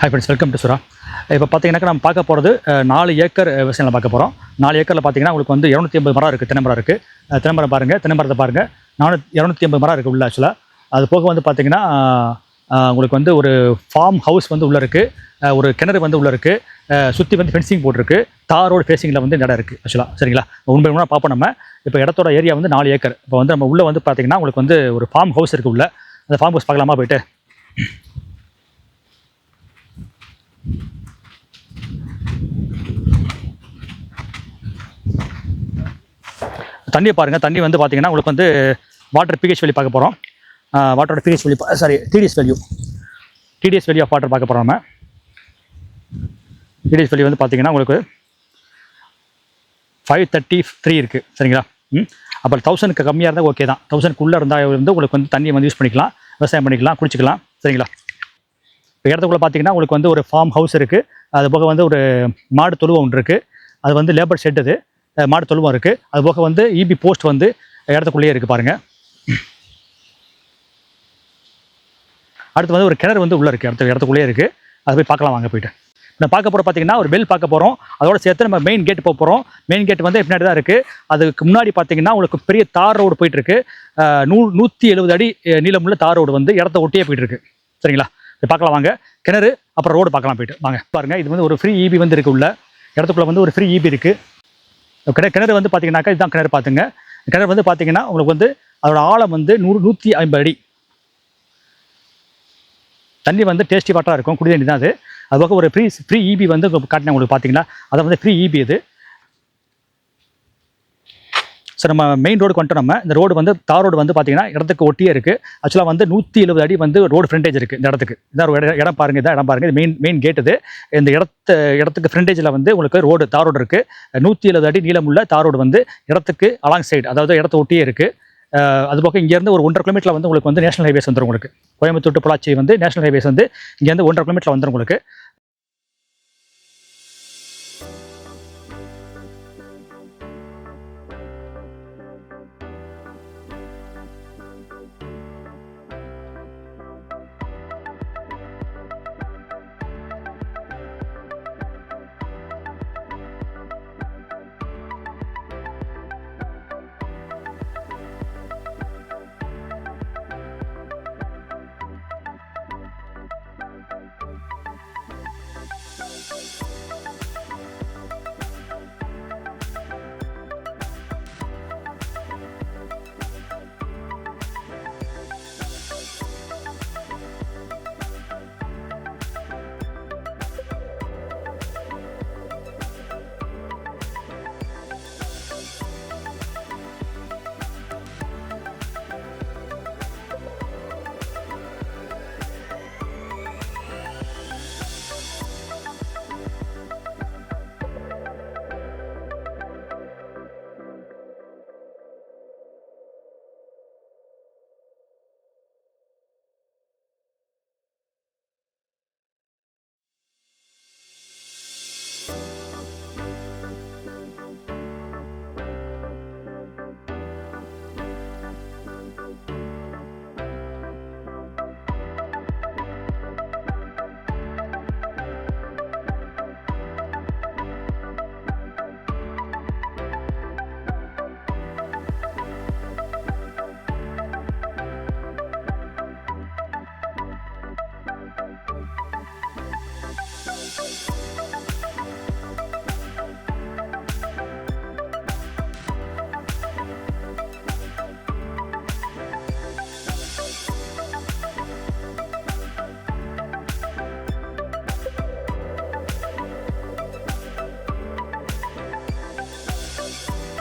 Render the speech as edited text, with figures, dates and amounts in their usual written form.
Hi friends, welcome to சுரா. இப்போ பார்த்தீங்கன்னாக்கா நம்ம பார்க்க போகிறது 4 ஏக்கர் விவசாயம் பார்க்க போகிறோம். 4 ஏக்கரில் பார்த்தீங்கன்னா உங்களுக்கு வந்து 250 மரம் இருக்குது. தென்னை மரம் இருக்குது. தென்னை மரம் பாருங்கள், தென்னை மரத்தை பாருங்கள். 250 மரம் இருக்குது உள்ள. ஆக்சுவலாக அது போக வந்து பார்த்தீங்கன்னா உங்களுக்கு வந்து ஒரு ஃபார்ம் ஹவுஸ் வந்து உள்ளே இருக்குது. ஒரு கிணறு வந்து உள்ளே இருக்குது. சுற்றி வந்து ஃபென்சிங் போட்டிருக்கு. தாரோடு ஃபேஸிங்கில் வந்து இடம் இருக்குது. ஆக்சுவலாக சரிங்களா, உண்மை பார்ப்போம். நம்ம இப்போ இடத்தோட ஏரியா வந்து 4 ஏக்கர். இப்போ வந்து நம்ம உள்ளே வந்து பார்த்தீங்கன்னா உங்களுக்கு வந்து ஒரு ஃபார்ம் ஹவுஸ் இருக்குது உள்ள. அந்த ஃபார்ம் ஹவுஸ் பார்க்கலாமா போய்ட்டு? தண்ணியை பாருங்கள். தண்ணி வந்து பார்த்தீங்கன்னா உங்களுக்கு வந்து வாட்டர் பிஹெச் வேல்யூ பார்க்க போகிறோம். வாட்டரோட pH value, sorry TDS value of water பார்க்க போகிறோம். நம்ம டிடிஎஸ் வேல்யூ வந்து பார்த்தீங்கன்னா உங்களுக்கு 533 இருக்குது. சரிங்களா. அப்போ 1000க்கு கம்மியாக இருந்தால் ஓகே தான். 1000க்குள்ளே இருந்தால் வந்து உங்களுக்கு வந்து தண்ணியை வந்து யூஸ் பண்ணிக்கலாம், விவசாயம் பண்ணிக்கலாம், குடிச்சிக்கலாம். சரிங்களா. இப்போ இடத்துக்குள்ளே பார்த்தீங்கன்னா உங்களுக்கு வந்து ஒரு ஃபார்ம் ஹவுஸ் இருக்குது. அது போக வந்து ஒரு மாடு தொழுவம் ஒன்று இருக்குது. அது வந்து லேபர் ஷெட். அது மாடு தொழுவம் இருக்குது. அது போக வந்து இபி போஸ்ட் வந்து இடத்துக்குள்ளேயே இருக்குது பாருங்கள். அடுத்து வந்து ஒரு கிணறு வந்து உள்ளே இருக்குது. இடத்துக்குள்ளேயே இருக்குது. அதை போய் பார்க்கலாம் வாங்க போய்ட்டு. நான் பார்க்க போகிற பார்த்தீங்கன்னா ஒரு பெல் பார்க்க போகிறோம். அதோட சேர்த்து நம்ம மெயின் கேட் போக போகிறோம். மெயின் கேட் வந்து பின்னாடி தான் இருக்குது. அதுக்கு முன்னாடி பார்த்தீங்கன்னா உங்களுக்கு பெரிய தார் ரோடு போயிட்டுருக்கு. 170 அடி நீளமுள்ள தார் ரோடு வந்து இடத்த ஒட்டியே போயிட்டுருக்கு. சரிங்களா. பார்க்கலாம் வாங்க. கிணறு அப்புறம் ரோடு பார்க்கலாம் போய்ட்டு வாங்க. பாருங்கள், இது வந்து ஒரு ஃப்ரீ இபி வந்து இருக்குது உள்ள. இடத்துக்குள்ளே வந்து ஒரு ஃப்ரீ இபி இருக்குது. கிணறு வந்து பார்த்தீங்கன்னாக்கா இதுதான் கிணறு. பார்த்துங்க, கிணறு வந்து பார்த்தீங்கன்னா உங்களுக்கு வந்து அதோட ஆழம் வந்து 150 அடி. தண்ணி வந்து டேஸ்டி வாட்டராக இருக்கும். குடி தண்ணி தான் அது. அதுபோக ஒரு ஃப்ரீ இபி வந்து காட்டினேன் உங்களுக்கு. பார்த்தீங்கன்னா அதை வந்து ஃப்ரீ இபி இது. ஸோ நம்ம மெயின் ரோடு வந்துட்டு நம்ம இந்த ரோடு வந்து தார் ரோடு வந்து பார்த்தீங்கன்னா இடத்துக்கு ஒட்டியே இருக்குது. ஆக்சுவலாக வந்து 170 அடி வந்து ரோடு ஃப்ரண்டேஜ் இருக்குது இந்த இடத்துக்கு. இதான் இடம் பாருங்கள். இதான் இடம் பாருங்கள். இது மெயின் கேட். இது இந்த இடத்துக்கு ஃப்ரண்டேஜில் வந்து உங்களுக்கு ரோடு தார் ரோடு இருக்குது. 170 அடி நீளமுள்ள தார் ரோடு வந்து இடத்துக்கு அலாங் சைடு, அதாவது இடத்த ஒட்டியே இருக்குது. அதுபோக இங்கேருந்து ஒரு 1.5 கிலோமீட்டரில் வந்து உங்களுக்கு வந்து நேஷனல் ஹைவேஸ் வந்துடும். உங்களுக்கு கோயம்புத்தூர் டு பொள்ளாச்சி வந்து நேஷனல் ஹைவேஸ் வந்து இங்கேருந்து 1.5 கிலோமீட்டரில் வந்துடும் உங்களுக்கு.